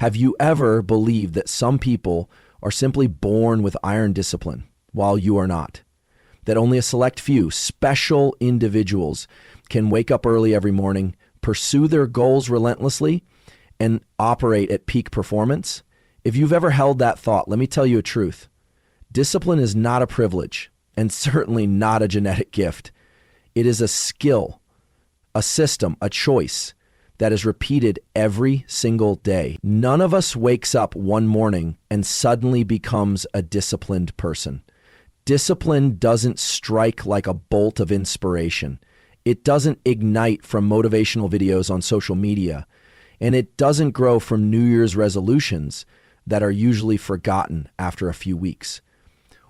Have you ever believed that some people are simply born with iron discipline while you are not? That only a select few, special individuals, can wake up early every morning, pursue their goals relentlessly, and operate at peak performance? If you've ever held that thought, let me tell you a truth. Discipline is not a privilege, and certainly not a genetic gift. It is a skill, a system, a choice that is repeated every single day. None of us wakes up one morning and suddenly becomes a disciplined person. Discipline doesn't strike like a bolt of inspiration. It doesn't ignite from motivational videos on social media. And it doesn't grow from New Year's resolutions that are usually forgotten after a few weeks.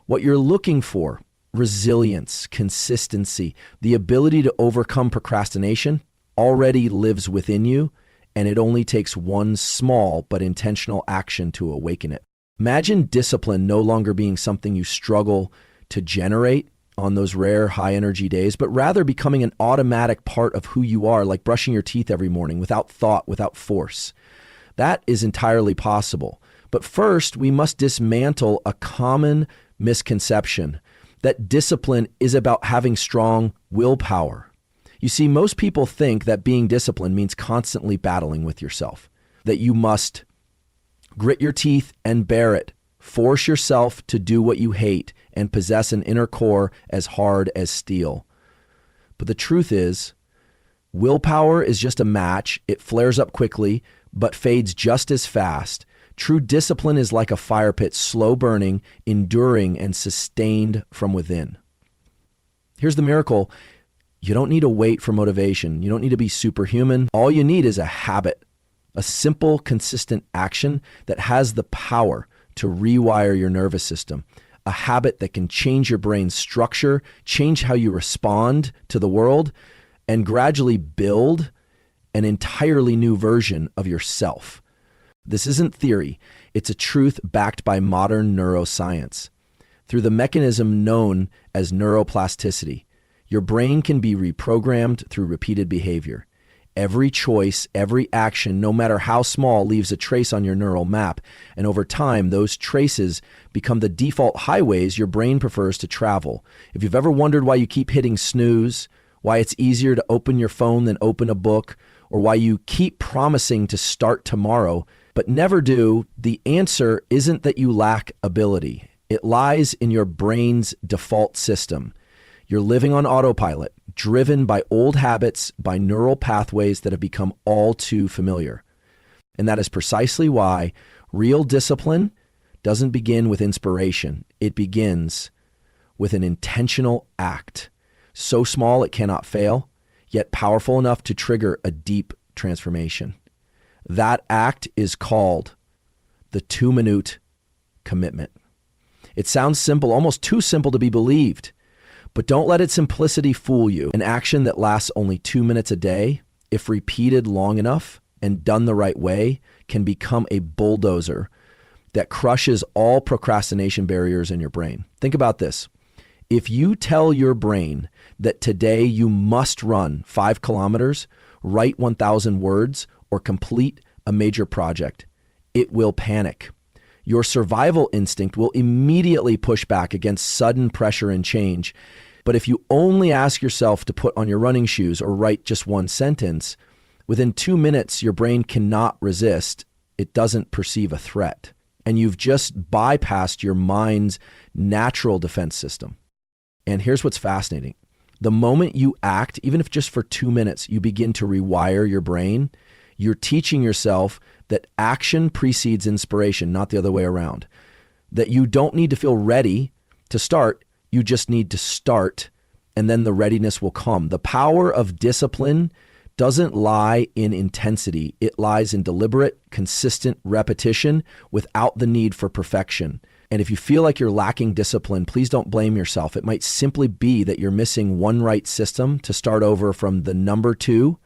What you're looking for, resilience, consistency, the ability to overcome procrastination, already lives within you, and it only takes one small but intentional action to awaken it. Imagine discipline no longer being something you struggle to generate on those rare high-energy days, but rather becoming an automatic part of who you are, like brushing your teeth every morning without thought, without force. That is entirely possible. But first, we must dismantle a common misconception that discipline is about having strong willpower. You see, most people think that being disciplined means constantly battling with yourself, that you must grit your teeth and bear it, force yourself to do what you hate, and possess an inner core as hard as steel. But the truth is, willpower is just a match. It flares up quickly, but fades just as fast. True discipline is like a fire pit, slow burning, enduring, and sustained from within. Here's the miracle. You don't need to wait for motivation. You don't need to be superhuman. All you need is a habit, a simple, consistent action that has the power to rewire your nervous system, a habit that can change your brain's structure, change how you respond to the world, and gradually build an entirely new version of yourself. This isn't theory. It's a truth backed by modern neuroscience. Through the mechanism known as neuroplasticity, your brain can be reprogrammed through repeated behavior. Every choice, every action, no matter how small, leaves a trace on your neural map. And over time, those traces become the default highways your brain prefers to travel. If you've ever wondered why you keep hitting snooze, why it's easier to open your phone than open a book, or why you keep promising to start tomorrow, but never do, the answer isn't that you lack ability. It lies in your brain's default system. You're living on autopilot, driven by old habits, by neural pathways that have become all too familiar. And that is precisely why real discipline doesn't begin with inspiration. It begins with an intentional act, so small it cannot fail, yet powerful enough to trigger a deep transformation. That act is called the 2-minute commitment. It sounds simple, almost too simple to be believed. But don't let its simplicity fool you. An action that lasts only 2 minutes a day, if repeated long enough and done the right way, can become a bulldozer that crushes all procrastination barriers in your brain. Think about this. If you tell your brain that today you must run 5 kilometers, write 1,000 words, or complete a major project, it will panic. Your survival instinct will immediately push back against sudden pressure and change. But if you only ask yourself to put on your running shoes or write just one sentence, within 2 minutes, your brain cannot resist. It doesn't perceive a threat. And you've just bypassed your mind's natural defense system. And here's what's fascinating. The moment you act, even if just for 2 minutes, you begin to rewire your brain, you're teaching yourself that action precedes inspiration, not the other way around. That you don't need to feel ready to start, you just need to start, and then the readiness will come. The power of discipline doesn't lie in intensity. It lies in deliberate, consistent repetition without the need for perfection. And if you feel like you're lacking discipline, please don't blame yourself. It might simply be that you're missing one right system to start over from the number 2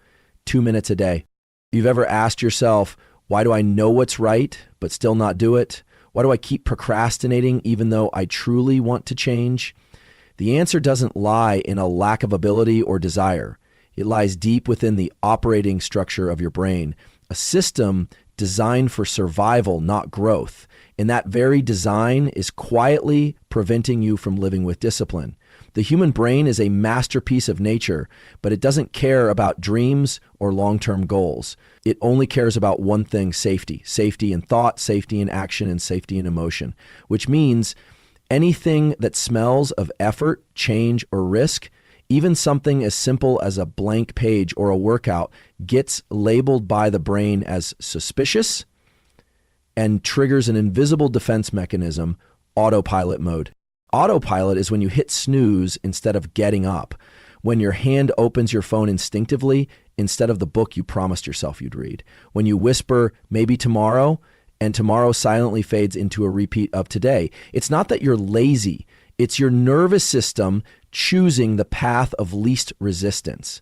minutes a day. If you've ever asked yourself, why do I know what's right, but still not do it? Why do I keep procrastinating even though I truly want to change? The answer doesn't lie in a lack of ability or desire. It lies deep within the operating structure of your brain, a system designed for survival, not growth. And that very design is quietly preventing you from living with discipline. The human brain is a masterpiece of nature, but it doesn't care about dreams or long-term goals. It only cares about one thing: safety. Safety in thought, safety in action, and safety in emotion, which means anything that smells of effort, change, or risk, even something as simple as a blank page or a workout, gets labeled by the brain as suspicious and triggers an invisible defense mechanism, autopilot mode. Autopilot is when you hit snooze instead of getting up, when your hand opens your phone instinctively instead of the book you promised yourself you'd read, when you whisper, maybe tomorrow, and tomorrow silently fades into a repeat of today. It's not that you're lazy. It's your nervous system choosing the path of least resistance.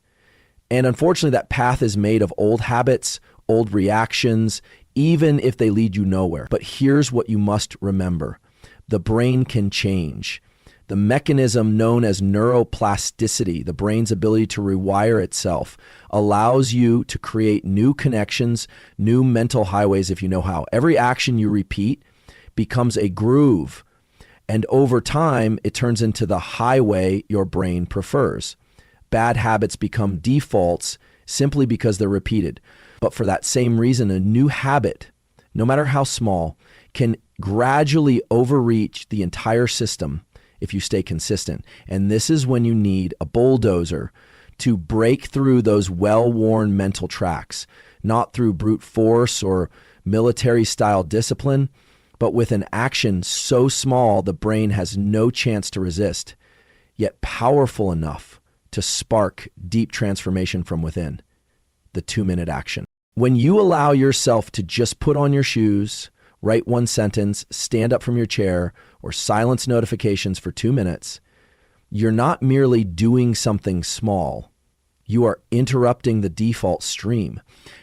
And unfortunately, that path is made of old habits, old reactions, even if they lead you nowhere. But here's what you must remember. The brain can change. The mechanism known as neuroplasticity, the brain's ability to rewire itself, allows you to create new connections, new mental highways if you know how. Every action you repeat becomes a groove, and over time, it turns into the highway your brain prefers. Bad habits become defaults simply because they're repeated. But for that same reason, a new habit, no matter how small, can gradually overreach the entire system if you stay consistent. And this is when you need a bulldozer to break through those well-worn mental tracks, not through brute force or military-style discipline, but with an action so small the brain has no chance to resist, yet powerful enough to spark deep transformation from within. The 2-minute action. When you allow yourself to just put on your shoes, write one sentence, stand up from your chair, or silence notifications for 2 minutes, you're not merely doing something small. You are interrupting the default stream.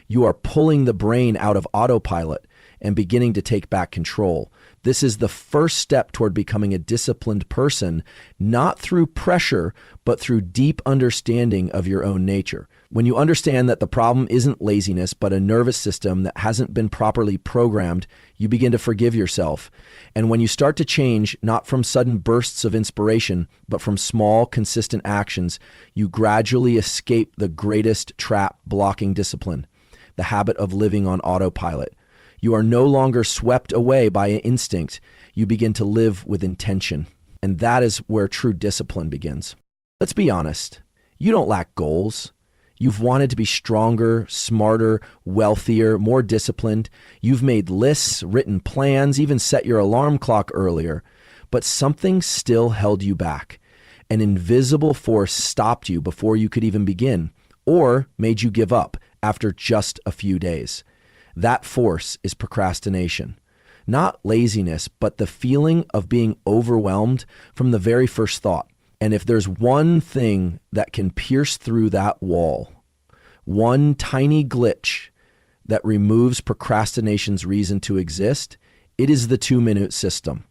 You are pulling the brain out of autopilot and beginning to take back control. This is the first step toward becoming a disciplined person, not through pressure, but through deep understanding of your own nature. When you understand that the problem isn't laziness, but a nervous system that hasn't been properly programmed, you begin to forgive yourself. And when you start to change, not from sudden bursts of inspiration, but from small, consistent actions, you gradually escape the greatest trap blocking discipline, the habit of living on autopilot. You are no longer swept away by instinct. You begin to live with intention. And that is where true discipline begins. Let's be honest. You don't lack goals. You've wanted to be stronger, smarter, wealthier, more disciplined. You've made lists, written plans, even set your alarm clock earlier. But something still held you back. An invisible force stopped you before you could even begin, or made you give up after just a few days. That force is procrastination. Not laziness, but the feeling of being overwhelmed from the very first thought. And if there's one thing that can pierce through that wall, one tiny glitch that removes procrastination's reason to exist, it is the 2-minute system.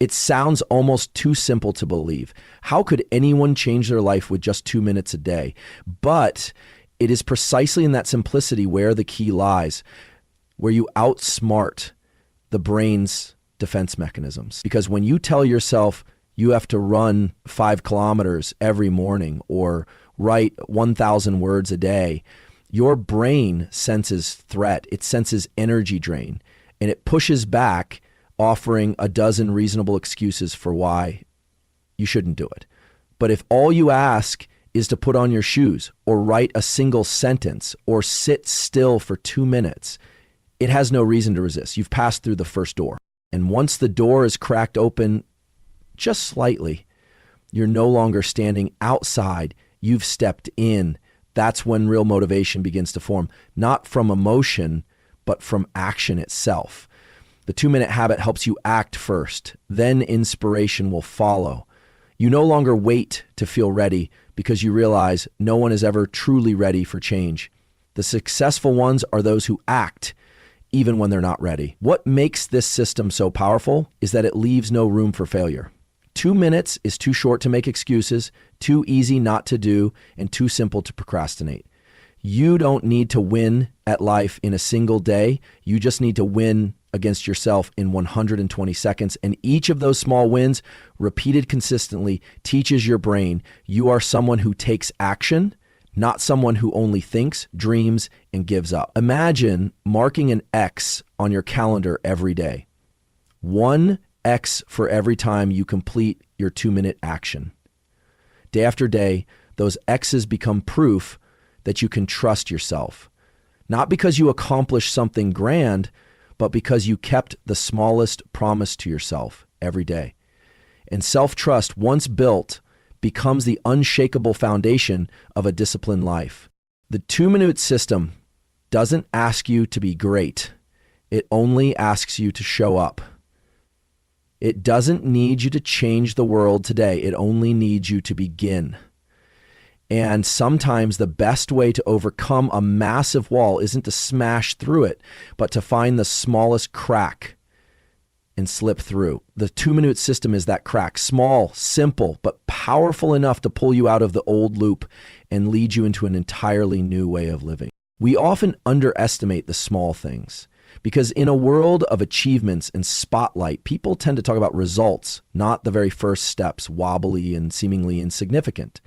It sounds almost too simple to believe. How could anyone change their life with just 2 minutes a day? But it is precisely in that simplicity where the key lies, where you outsmart the brain's defense mechanisms. Because when you tell yourself you have to run 5 kilometers every morning or write 1,000 words a day, your brain senses threat. It senses energy drain, and it pushes back, offering a dozen reasonable excuses for why you shouldn't do it. But if all you ask is to put on your shoes or write a single sentence or sit still for 2 minutes, it has no reason to resist. You've passed through the first door. And once the door is cracked open just slightly, you're no longer standing outside. You've stepped in. That's when real motivation begins to form, not from emotion, but from action itself. The 2-minute habit helps you act first, then inspiration will follow. You no longer wait to feel ready because you realize no one is ever truly ready for change. The successful ones are those who act even when they're not ready. What makes this system so powerful is that it leaves no room for failure. 2 minutes is too short to make excuses, too easy not to do, and too simple to procrastinate. You don't need to win at life in a single day. You just need to win against yourself in 120 seconds. And each of those small wins, repeated consistently, teaches your brain you are someone who takes action, not someone who only thinks, dreams, and gives up. Imagine marking an X on your calendar every day. 1 X for every time you complete your 2-minute action. Day after day, those X's become proof that you can trust yourself. Not because you accomplished something grand, but because you kept the smallest promise to yourself every day. And self-trust, once built, becomes the unshakable foundation of a disciplined life. The 2-minute system doesn't ask you to be great. It only asks you to show up. It doesn't need you to change the world today. It only needs you to begin. And sometimes the best way to overcome a massive wall isn't to smash through it, but to find the smallest crack and slip through. The 2-minute system is that crack, small, simple, but powerful enough to pull you out of the old loop and lead you into an entirely new way of living. We often underestimate the small things because in a world of achievements and spotlight, people tend to talk about results, not the very first steps, wobbly and seemingly insignificant.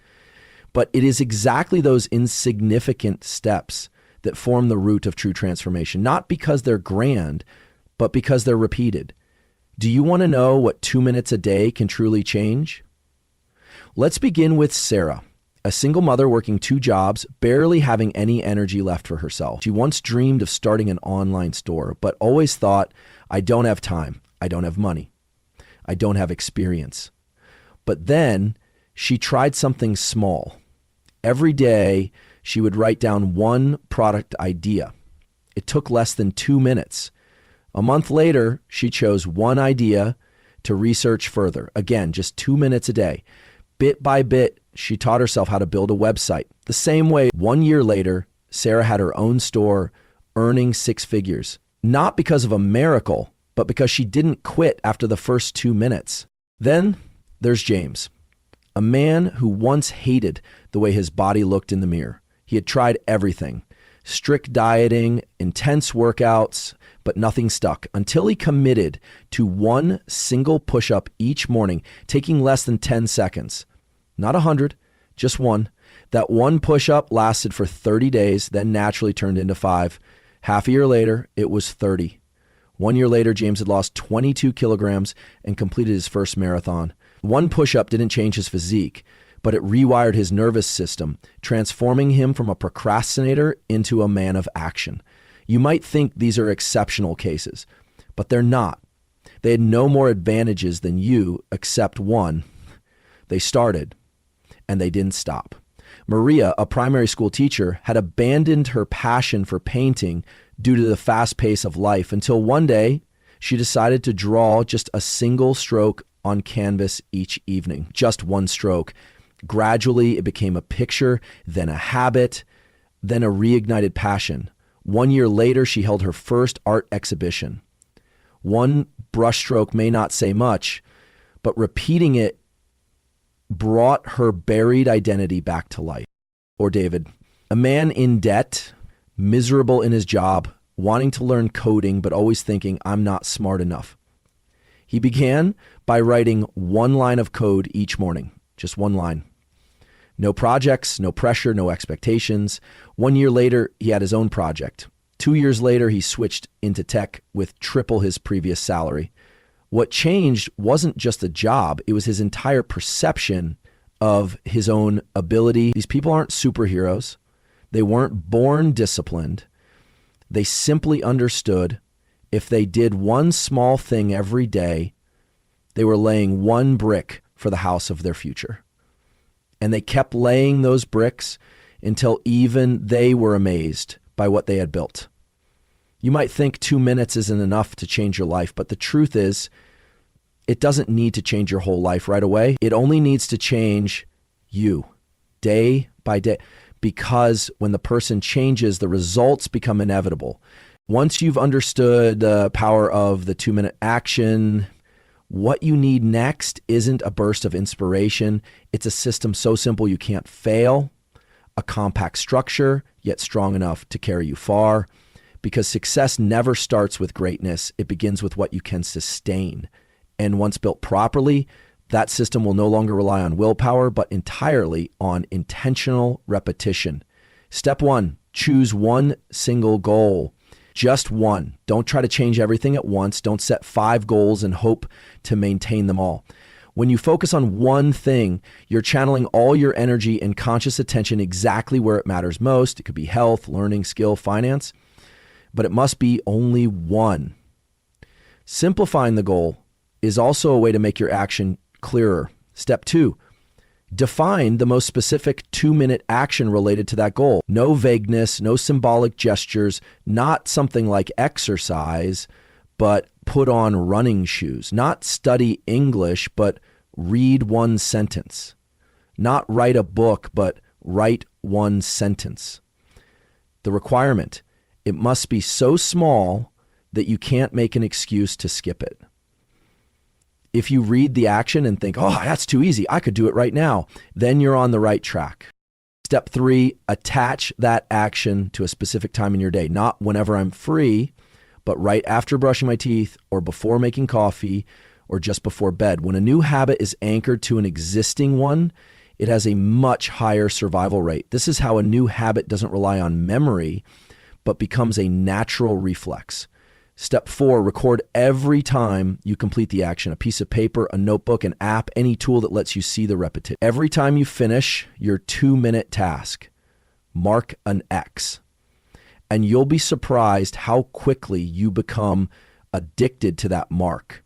But it is exactly those insignificant steps that form the root of true transformation, not because they're grand, but because they're repeated. Do you want to know what 2 minutes a day can truly change? Let's begin with Sarah, a single mother working 2 jobs, barely having any energy left for herself. She once dreamed of starting an online store, but always thought, I don't have time, I don't have money, I don't have experience. But then she tried something small. Every day, she would write down 1 product idea. It took less than 2 minutes. A month later, she chose 1 idea to research further. Again, just 2 minutes a day. Bit by bit, she taught herself how to build a website. The same way, 1 year later, Sarah had her own store, earning 6 figures. Not because of a miracle, but because she didn't quit after the first 2 minutes. Then there's James, a man who once hated the way his body looked in the mirror. He had tried everything, strict dieting, intense workouts, but nothing stuck until he committed to 1 single push-up each morning, taking less than 10 seconds. Not 100, just 1. That 1 push-up lasted for 30 days, then naturally turned into 5. Half a year later, it was 30. 1 year later, James had lost 22 kilograms and completed his first marathon. 1 push-up didn't change his physique, but it rewired his nervous system, transforming him from a procrastinator into a man of action. You might think these are exceptional cases, but they're not. They had no more advantages than you except one. They started, and they didn't stop. Maria, a primary school teacher, had abandoned her passion for painting due to the fast pace of life until one day she decided to draw just a single stroke on canvas each evening, just 1 stroke. Gradually, it became a picture, then a habit, then a reignited passion. 1 year later, she held her first art exhibition. 1 brushstroke may not say much, but repeating it brought her buried identity back to life. Or David, a man in debt, miserable in his job, wanting to learn coding, but always thinking, I'm not smart enough. He began by writing 1 line of code each morning, just 1 line. No projects, no pressure, no expectations. 1 year later, he had his own project. 2 years later, he switched into tech with triple his previous salary. What changed wasn't just a job, it was his entire perception of his own ability. These people aren't superheroes. They weren't born disciplined. They simply understood if they did 1 small thing every day, they were laying 1 brick for the house of their future. And they kept laying those bricks until even they were amazed by what they had built. You might think 2 minutes isn't enough to change your life, but the truth is, it doesn't need to change your whole life right away. It only needs to change you day by day, because when the person changes, the results become inevitable. Once you've understood the power of the 2-minute action, what you need next isn't a burst of inspiration. It's a system so simple you can't fail, a compact structure, yet strong enough to carry you far. Because success never starts with greatness. It begins with what you can sustain. And once built properly, that system will no longer rely on willpower, but entirely on intentional repetition. Step 1, choose one single goal. Just one. Don't try to change everything at once. Don't set 5 goals and hope to maintain them all. When you focus on one thing, you're channeling all your energy and conscious attention exactly where it matters most. It could be health, learning, skill, finance, but it must be only one. Simplifying the goal is also a way to make your action clearer. Step 2, define the most specific 2-minute action related to that goal. No vagueness, no symbolic gestures, not something like exercise, but put on running shoes. Not study English, but read one sentence. Not write a book, but write one sentence. The requirement, it must be so small that you can't make an excuse to skip it. If you read the action and think, oh, that's too easy, I could do it right now, then you're on the right track. Step 3, attach that action to a specific time in your day. Not whenever I'm free, but right after brushing my teeth or before making coffee or just before bed. When a new habit is anchored to an existing one, it has a much higher survival rate. This is how a new habit doesn't rely on memory, but becomes a natural reflex. Step 4, record every time you complete the action. A piece of paper, a notebook, an app, any tool that lets you see the repetition. Every time you finish your 2-minute task, mark an X. And you'll be surprised how quickly you become addicted to that mark.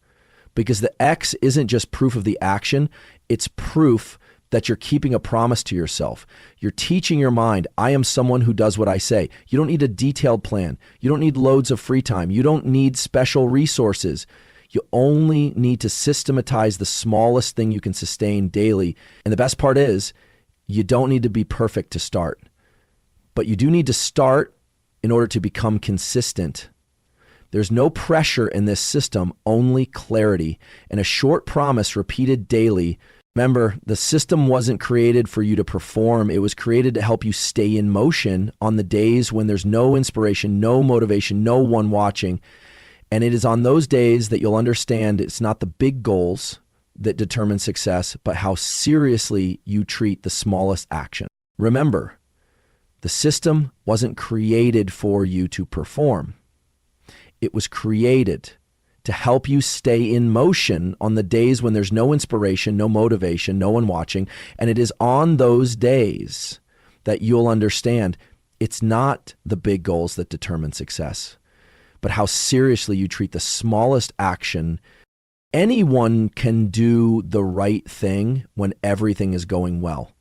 Because the X isn't just proof of the action, it's proof that you're keeping a promise to yourself. You're teaching your mind, I am someone who does what I say. You don't need a detailed plan. You don't need loads of free time. You don't need special resources. You only need to systematize the smallest thing you can sustain daily. And the best part is, you don't need to be perfect to start. But you do need to start in order to become consistent. There's no pressure in this system, only clarity and a short promise repeated daily. Remember, the system wasn't created for you to perform. It was created to help you stay in motion on the days when there's no inspiration, no motivation, no one watching. And it is on those days that you'll understand it's not the big goals that determine success, but how seriously you treat the smallest action. Remember, the system wasn't created for you to perform. It was created to help you stay in motion on the days when there's no inspiration, no motivation, no one watching. And it is on those days that you'll understand it's not the big goals that determine success, but how seriously you treat the smallest action. Anyone can do the right thing when everything is going well.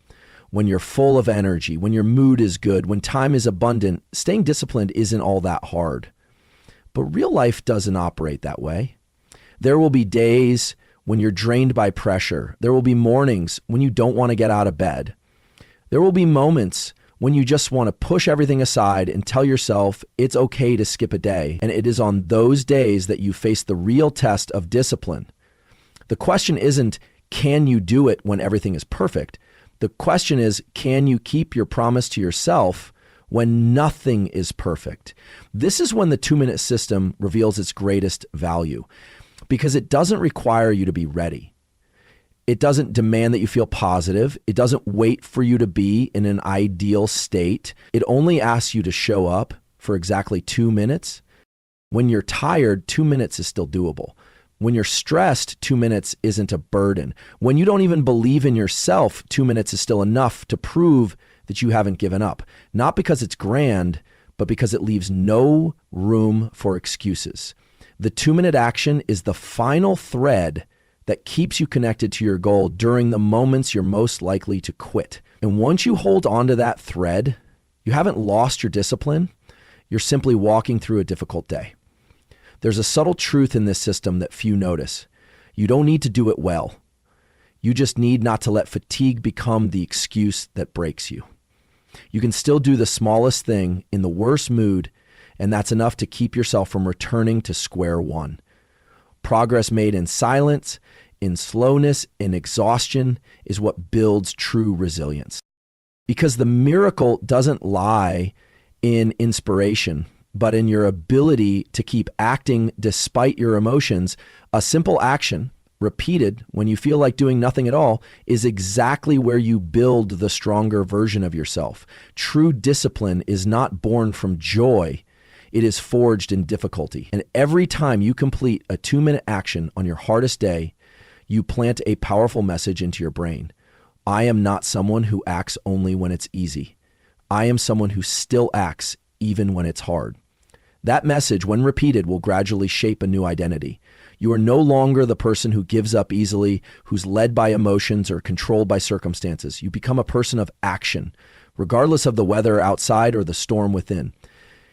When you're full of energy, when your mood is good, when time is abundant, staying disciplined isn't all that hard. But real life doesn't operate that way. There will be days when you're drained by pressure. There will be mornings when you don't want to get out of bed. There will be moments when you just want to push everything aside and tell yourself it's okay to skip a day. And it is on those days that you face the real test of discipline. The question isn't, can you do it when everything is perfect? The question is, can you keep your promise to yourself when nothing is perfect? This is when the 2-minute system reveals its greatest value, because it doesn't require you to be ready. It doesn't demand that you feel positive. It doesn't wait for you to be in an ideal state. It only asks you to show up for exactly 2 minutes. When you're tired, 2 minutes is still doable. When you're stressed, 2 minutes isn't a burden. When you don't even believe in yourself, 2 minutes is still enough to prove that you haven't given up. Not because it's grand, but because it leaves no room for excuses. The 2-minute action is the final thread that keeps you connected to your goal during the moments you're most likely to quit. And once you hold on to that thread, you haven't lost your discipline. You're simply walking through a difficult day. There's a subtle truth in this system that few notice. You don't need to do it well. You just need not to let fatigue become the excuse that breaks you. You can still do the smallest thing in the worst mood, and that's enough to keep yourself from returning to square one. Progress made in silence, in slowness, in exhaustion is what builds true resilience. Because the miracle doesn't lie in inspiration, but in your ability to keep acting despite your emotions. A simple action, repeated when you feel like doing nothing at all, is exactly where you build the stronger version of yourself. True discipline is not born from joy. It is forged in difficulty. And every time you complete a 2-minute action on your hardest day, you plant a powerful message into your brain. I am not someone who acts only when it's easy. I am someone who still acts even when it's hard. That message, when repeated, will gradually shape a new identity. You are no longer the person who gives up easily, who's led by emotions or controlled by circumstances. You become a person of action, regardless of the weather outside or the storm within.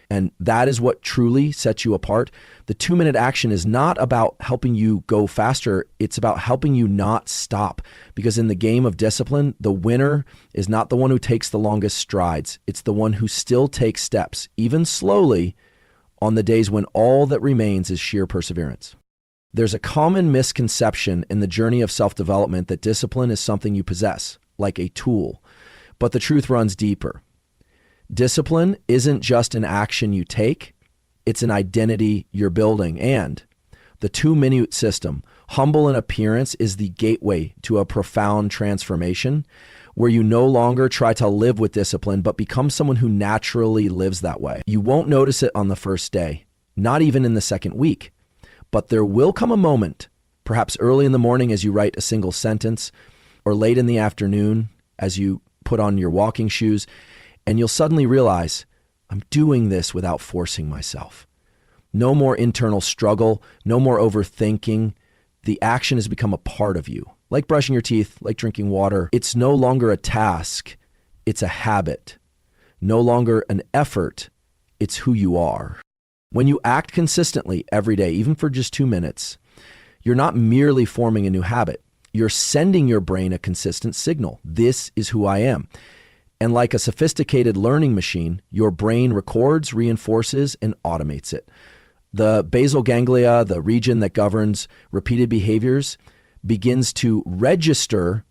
And that is what truly sets you apart. The 2-minute action is not about helping you go faster. It's about helping you not stop. Because in the game of discipline, the winner is not the one who takes the longest strides. It's the one who still takes steps, even slowly, on the days when all that remains is sheer perseverance. There's a common misconception in the journey of self-development that discipline is something you possess, like a tool. But the truth runs deeper. Discipline isn't just an action you take, it's an identity you're building. And the 2-minute system, humble in appearance, is the gateway to a profound transformation where you no longer try to live with discipline, but become someone who naturally lives that way. You won't notice it on the first day, not even in the second week, but there will come a moment, perhaps early in the morning as you write a single sentence, or late in the afternoon as you put on your walking shoes, and you'll suddenly realize, I'm doing this without forcing myself. No more internal struggle, no more overthinking. The action has become a part of you. Like brushing your teeth, like drinking water. It's no longer a task, it's a habit. No longer an effort, it's who you are. When you act consistently every day, even for just 2 minutes, you're not merely forming a new habit. You're sending your brain a consistent signal. This is who I am. And like a sophisticated learning machine, your brain records, reinforces, and automates it. The basal ganglia, the region that governs repeated behaviors, begins to register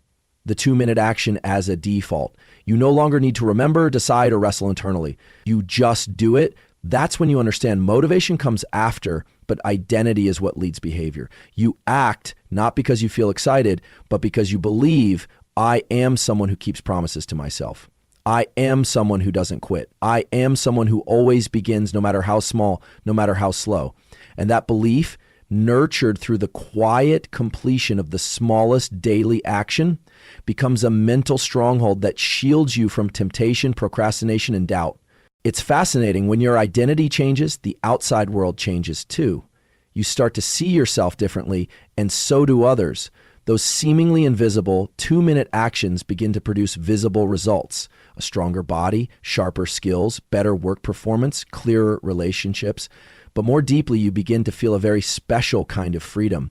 the 2-minute action as a default. You no longer need to remember, decide, or wrestle internally. You just do it. That's when you understand motivation comes after, but identity is what leads behavior. You act not because you feel excited, but because you believe, I am someone who keeps promises to myself. I am someone who doesn't quit. I am someone who always begins, no matter how small, no matter how slow. And that belief, nurtured through the quiet completion of the smallest daily action, becomes a mental stronghold that shields you from temptation, procrastination, and doubt. It's fascinating. When your identity changes, the outside world changes too. You start to see yourself differently, and so do others. Those seemingly invisible 2-minute actions begin to produce visible results. A stronger body, sharper skills, better work performance, clearer relationships. But more deeply, you begin to feel a very special kind of freedom.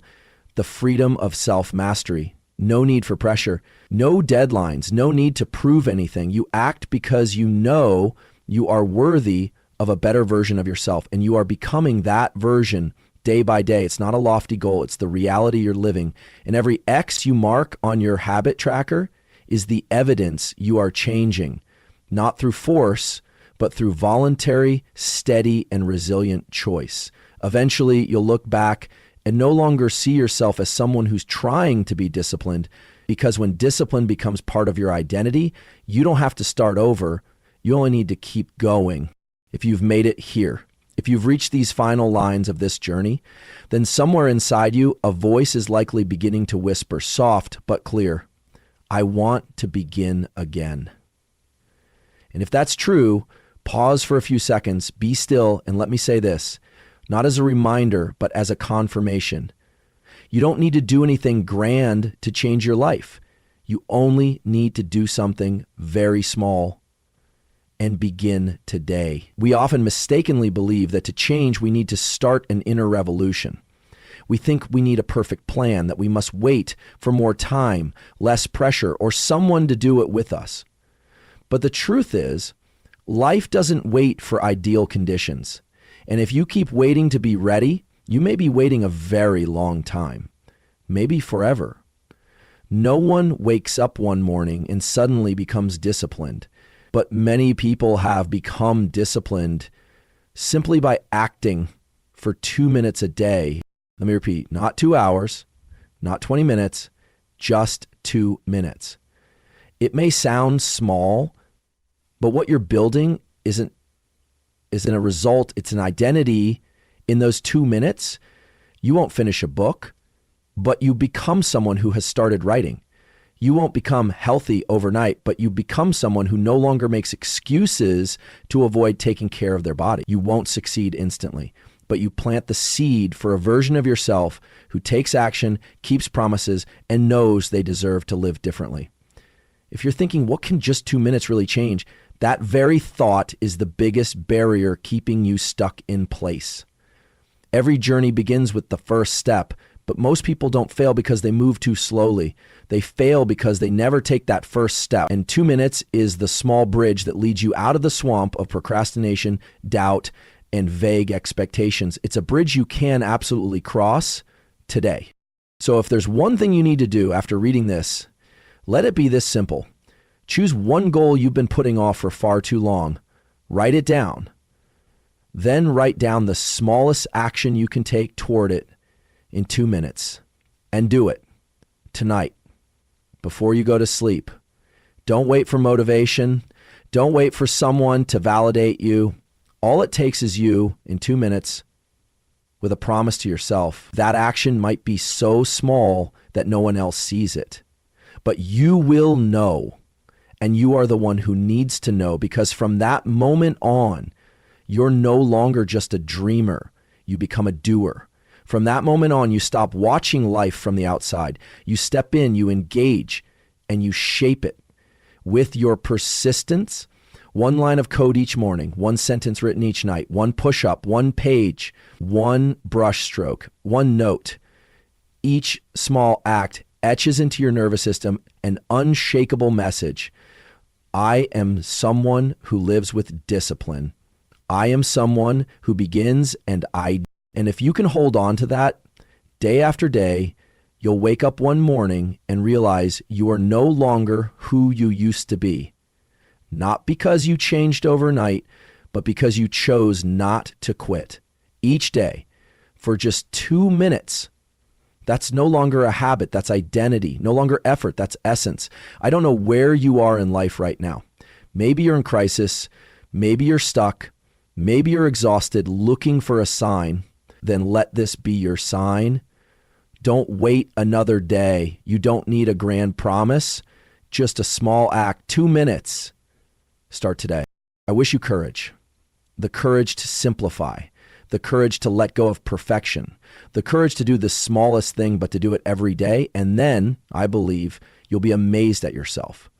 The freedom of self-mastery. No need for pressure. No deadlines. No need to prove anything. You act because you know you are worthy of a better version of yourself, and you are becoming that version day by day. It's not a lofty goal. It's the reality you're living. And every X you mark on your habit tracker is the evidence you are changing, not through force, but through voluntary, steady, and resilient choice. Eventually, you'll look back and no longer see yourself as someone who's trying to be disciplined, because when discipline becomes part of your identity, you don't have to start over. You only need to keep going. If you've made it here, if you've reached these final lines of this journey, then somewhere inside you, a voice is likely beginning to whisper, soft but clear, I want to begin again. And if that's true, pause for a few seconds, be still, and let me say this, not as a reminder, but as a confirmation. You don't need to do anything grand to change your life. You only need to do something very small and begin today. We often mistakenly believe that to change, we need to start an inner revolution. We think we need a perfect plan, that we must wait for more time, less pressure, or someone to do it with us. But the truth is, life doesn't wait for ideal conditions. And if you keep waiting to be ready, you may be waiting a very long time, maybe forever. No one wakes up one morning and suddenly becomes disciplined, but many people have become disciplined simply by acting for 2 minutes a day. Let me repeat, not 2 hours, not 20 minutes, just 2 minutes. It may sound small, but what you're building isn't a result, it's an identity. In those 2 minutes, you won't finish a book, but you become someone who has started writing. You won't become healthy overnight, but you become someone who no longer makes excuses to avoid taking care of their body. You won't succeed instantly, but you plant the seed for a version of yourself who takes action, keeps promises, and knows they deserve to live differently. If you're thinking, what can just 2 minutes really change? That very thought is the biggest barrier keeping you stuck in place. Every journey begins with the first step, but most people don't fail because they move too slowly. They fail because they never take that first step. And 2 minutes is the small bridge that leads you out of the swamp of procrastination, doubt, and vague expectations. It's a bridge you can absolutely cross today. So if there's one thing you need to do after reading this, let it be this simple. Choose one goal you've been putting off for far too long. Write it down. Then write down the smallest action you can take toward it in 2 minutes. And do it tonight before you go to sleep. Don't wait for motivation. Don't wait for someone to validate you. All it takes is you in 2 minutes with a promise to yourself. That action might be so small that no one else sees it, but you will know. And you are the one who needs to know, because from that moment on, you're no longer just a dreamer. You become a doer. From that moment on, you stop watching life from the outside. You step in, you engage, and you shape it with your persistence. One line of code each morning, one sentence written each night, one push-up, one page, one brush stroke, one note. Each small act etches into your nervous system an unshakable message. I am someone who lives with discipline. I am someone who begins and if you can hold on to that day after day, you'll wake up one morning and realize you are no longer who you used to be. Not because you changed overnight, but because you chose not to quit each day for just 2 minutes. That's no longer a habit. That's identity. No longer effort. That's essence. I don't know where you are in life right now. Maybe you're in crisis. Maybe you're stuck. Maybe you're exhausted looking for a sign. Then let this be your sign. Don't wait another day. You don't need a grand promise. Just a small act. 2 minutes. Start today. I wish you courage. The courage to simplify. The courage to let go of perfection, the courage to do the smallest thing, but to do it every day. And then I believe you'll be amazed at yourself,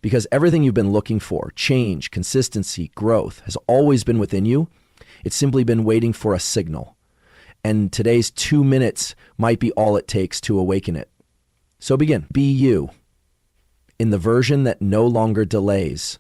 because everything you've been looking for, change, consistency, growth, has always been within you. It's simply been waiting for a signal. And today's 2 minutes might be all it takes to awaken it. So begin. Be you in the version that no longer delays.